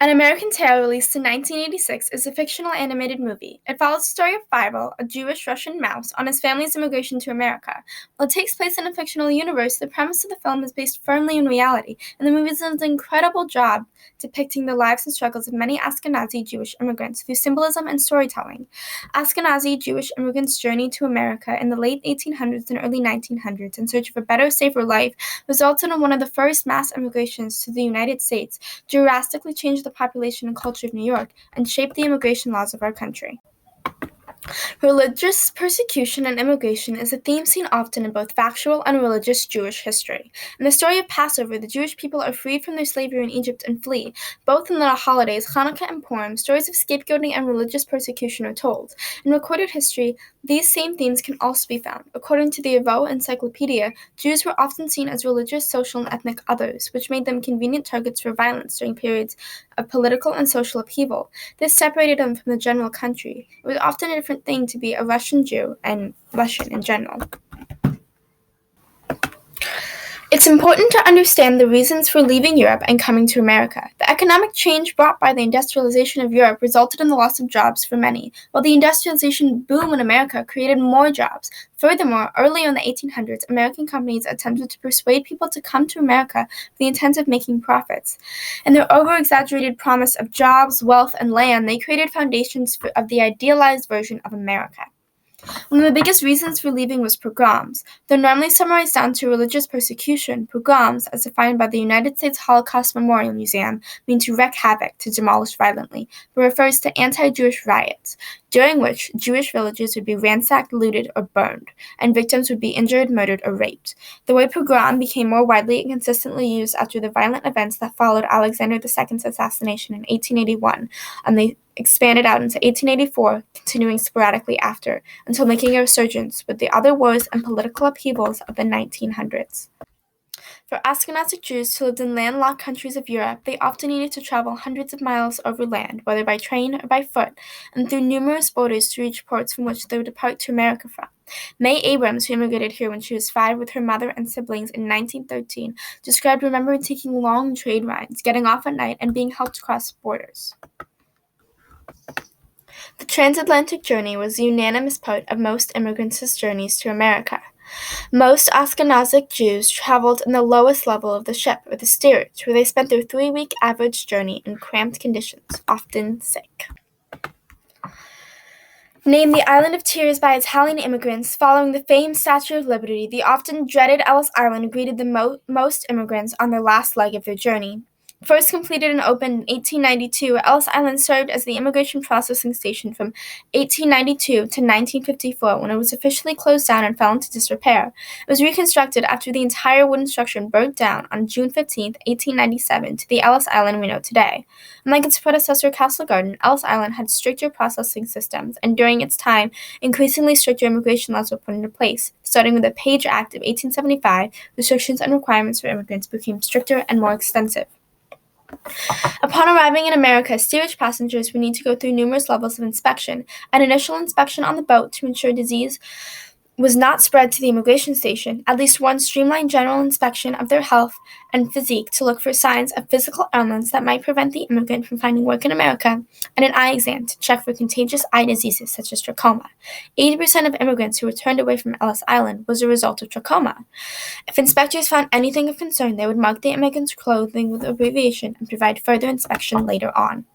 An American Tale, released in 1986, is a fictional animated movie. It follows the story of Fievel, a Jewish-Russian mouse, on his family's immigration to America. While it takes place in a fictional universe, the premise of the film is based firmly in reality, and the movie does an incredible job depicting the lives and struggles of many Ashkenazi Jewish immigrants through symbolism and storytelling. Ashkenazi Jewish immigrants' journey to America in the late 1800s and early 1900s in search of a better, safer life resulted in one of the first mass immigrations to the United States, drastically changed the population and culture of New York, and shaped the immigration laws of our country. Religious persecution and immigration is a theme seen often in both factual and religious Jewish history. In the story of Passover, the Jewish people are freed from their slavery in Egypt and flee. Both in the holidays, Hanukkah and Purim, stories of scapegoating and religious persecution are told. In recorded history, these same themes can also be found. According to the Avo Encyclopedia, Jews were often seen as religious, social, and ethnic others, which made them convenient targets for violence during periods of political and social upheaval. This separated them from the general country. It was often a different thing to be a Russian Jew and Russian in general. It's important to understand the reasons for leaving Europe and coming to America. The economic change brought by the industrialization of Europe resulted in the loss of jobs for many, while the industrialization boom in America created more jobs. Furthermore, early in the 1800s, American companies attempted to persuade people to come to America with the intent of making profits. In their over-exaggerated promise of jobs, wealth, and land, they created foundations of the idealized version of America. One of the biggest reasons for leaving was pogroms. Though normally summarized down to religious persecution, pogroms, as defined by the United States Holocaust Memorial Museum, mean to wreak havoc, to demolish violently, but refers to anti-Jewish riots, during which Jewish villages would be ransacked, looted, or burned, and victims would be injured, murdered, or raped. The word pogrom became more widely and consistently used after the violent events that followed Alexander II's assassination in 1881, and they expanded out into 1884, continuing sporadically after, until making a resurgence with the other wars and political upheavals of the 1900s. For Ashkenazi Jews who lived in landlocked countries of Europe, they often needed to travel hundreds of miles over land, whether by train or by foot, and through numerous borders to reach ports from which they would depart to America from. May Abrams, who immigrated here when she was 5 with her mother and siblings in 1913, described remembering taking long trade rides, getting off at night, and being helped cross borders. The transatlantic journey was the unanimous part of most immigrants' journeys to America. Most Ashkenazic Jews traveled in the lowest level of the ship, or the steerage, where they spent their 3-week average journey in cramped conditions, often sick. Named the Island of Tears by Italian immigrants, following the famed Statue of Liberty, the often dreaded Ellis Island greeted the most immigrants on their last leg of their journey. First completed and opened in 1892, Ellis Island served as the immigration processing station from 1892 to 1954, when it was officially closed down and fell into disrepair. It was reconstructed after the entire wooden structure burnt down on June 15, 1897, to the Ellis Island we know today. Unlike its predecessor, Castle Garden, Ellis Island had stricter processing systems, and during its time, increasingly stricter immigration laws were put into place. Starting with the Page Act of 1875, restrictions and requirements for immigrants became stricter and more extensive. Upon arriving in America, steerage passengers would need to go through numerous levels of inspection. An initial inspection on the boat to ensure disease was not spread to the immigration station, at least one streamlined general inspection of their health and physique to look for signs of physical ailments that might prevent the immigrant from finding work in America, and an eye exam to check for contagious eye diseases such as trachoma. 80% of immigrants who returned away from Ellis Island was a result of trachoma. If inspectors found anything of concern, they would mark the immigrant's clothing with abbreviation and provide further inspection later on.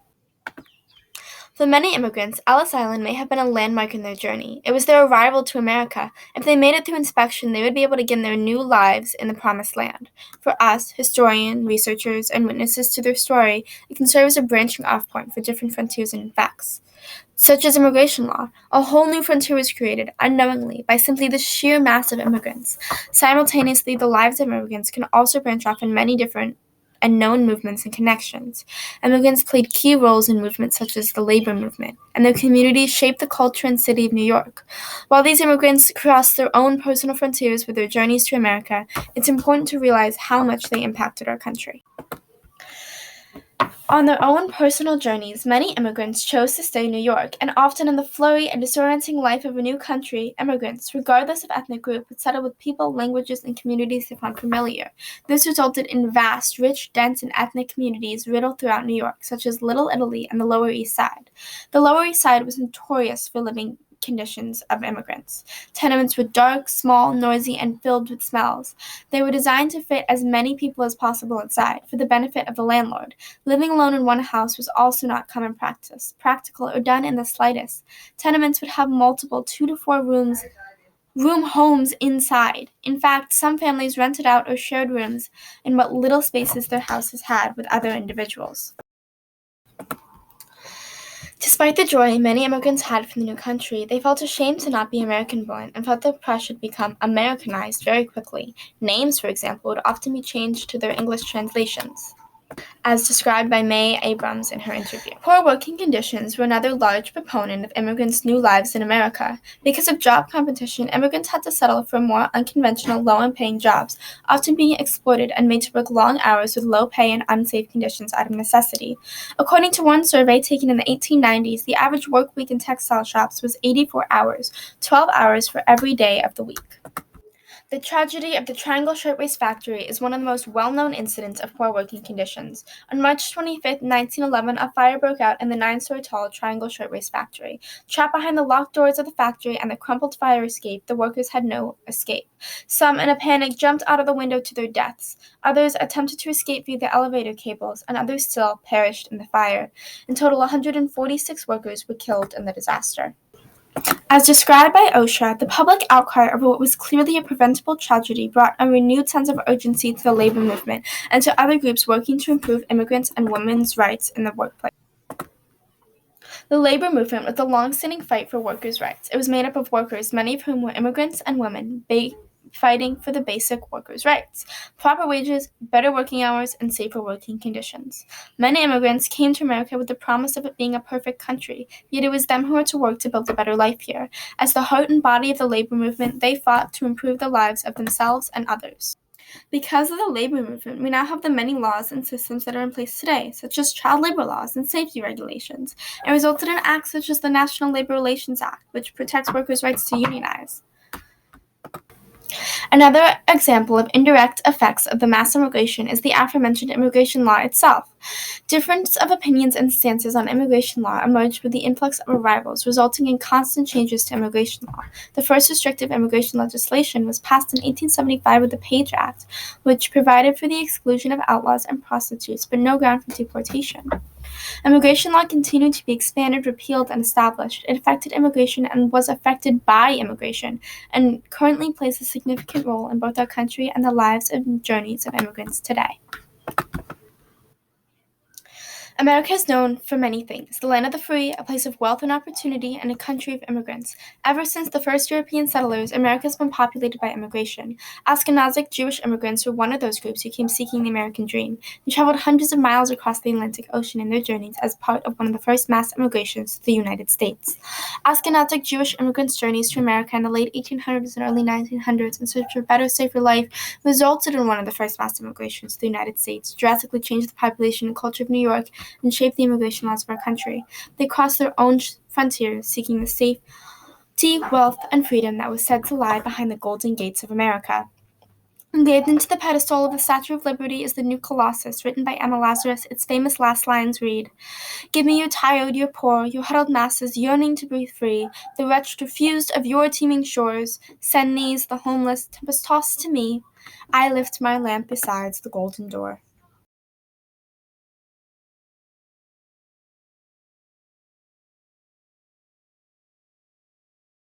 For many immigrants, Ellis Island may have been a landmark in their journey. It was their arrival to America. If they made it through inspection, they would be able to begin their new lives in the Promised Land. For us, historians, researchers, and witnesses to their story, it can serve as a branching off point for different frontiers and facts. Such as immigration law, a whole new frontier was created, unknowingly, by simply the sheer mass of immigrants. Simultaneously, the lives of immigrants can also branch off in many different and known movements and connections. Immigrants played key roles in movements such as the labor movement, and their communities shaped the culture and city of New York. While these immigrants crossed their own personal frontiers with their journeys to America, it's important to realize how much they impacted our country. On their own personal journeys, many immigrants chose to stay in New York, and often in the flurry and disorienting life of a new country, immigrants, regardless of ethnic group, would settle with people, languages, and communities they found familiar. This resulted in vast, rich, dense, and ethnic communities riddled throughout New York, such as Little Italy and the Lower East Side. The Lower East Side was notorious for living conditions of immigrants. Tenements were dark, small, noisy, and filled with smells. They were designed to fit as many people as possible inside, for the benefit of the landlord. Living alone in one house was also not common practice, practical, or done in the slightest. Tenements would have multiple 2 to 4 room homes inside. In fact, some families rented out or shared rooms in what little spaces their houses had with other individuals. Despite the joy many immigrants had from the new country, they felt ashamed to not be American-born and felt their press should become Americanized very quickly. Names, for example, would often be changed to their English translations, as described by May Abrams in her interview. Poor working conditions were another large proponent of immigrants' new lives in America. Because of job competition, immigrants had to settle for more unconventional, low-paying jobs, often being exploited and made to work long hours with low pay and unsafe conditions out of necessity. According to one survey taken in the 1890s, the average work week in textile shops was 84 hours, 12 hours for every day of the week. The tragedy of the Triangle Shirtwaist Factory is one of the most well-known incidents of poor working conditions. On March 25, 1911, a fire broke out in the 9-story tall Triangle Shirtwaist Factory. Trapped behind the locked doors of the factory and the crumpled fire escape, the workers had no escape. Some, in a panic, jumped out of the window to their deaths. Others attempted to escape via the elevator cables, and others still perished in the fire. In total, 146 workers were killed in the disaster. As described by OSHA, the public outcry over what was clearly a preventable tragedy brought a renewed sense of urgency to the labor movement and to other groups working to improve immigrants' and women's rights in the workplace. The labor movement was a long-standing fight for workers' rights. It was made up of workers, many of whom were immigrants and women, fighting for the basic workers' rights: proper wages, better working hours, and safer working conditions. Many immigrants came to America with the promise of it being a perfect country, yet it was them who were to work to build a better life here. As the heart and body of the labor movement, they fought to improve the lives of themselves and others. Because of the labor movement, we now have the many laws and systems that are in place today, such as child labor laws and safety regulations. It resulted in acts such as the National Labor Relations Act, which protects workers' rights to unionize. Another example of indirect effects of the mass immigration is the aforementioned immigration law itself. Difference of opinions and stances on immigration law emerged with the influx of arrivals, resulting in constant changes to immigration law. The first restrictive immigration legislation was passed in 1875 with the Page Act, which provided for the exclusion of outlaws and prostitutes, but no ground for deportation. Immigration law continued to be expanded, repealed, and established. It affected immigration and was affected by immigration, and currently plays a significant role in both our country and the lives and journeys of immigrants today. America is known for many things: the land of the free, a place of wealth and opportunity, and a country of immigrants. Ever since the first European settlers, America has been populated by immigration. Ashkenazi Jewish immigrants were one of those groups who came seeking the American dream. They traveled hundreds of miles across the Atlantic Ocean in their journeys as part of one of the first mass immigrations to the United States. Ashkenazi Jewish immigrants' journeys to America in the late 1800s and early 1900s in search for a better, safer life resulted in one of the first mass immigrations to the United States, drastically changed the population and culture of New York, and shaped the immigration laws of our country. They crossed their own frontiers, seeking the safety, wealth, and freedom that was said to lie behind the golden gates of America. Engraved into the pedestal of the Statue of Liberty is the New Colossus, written by Emma Lazarus. Its famous last lines read, "Give me your tired, your poor, your huddled masses yearning to breathe free, the wretched refused of your teeming shores. Send these, the homeless, tempest-tossed to me. I lift my lamp beside the golden door."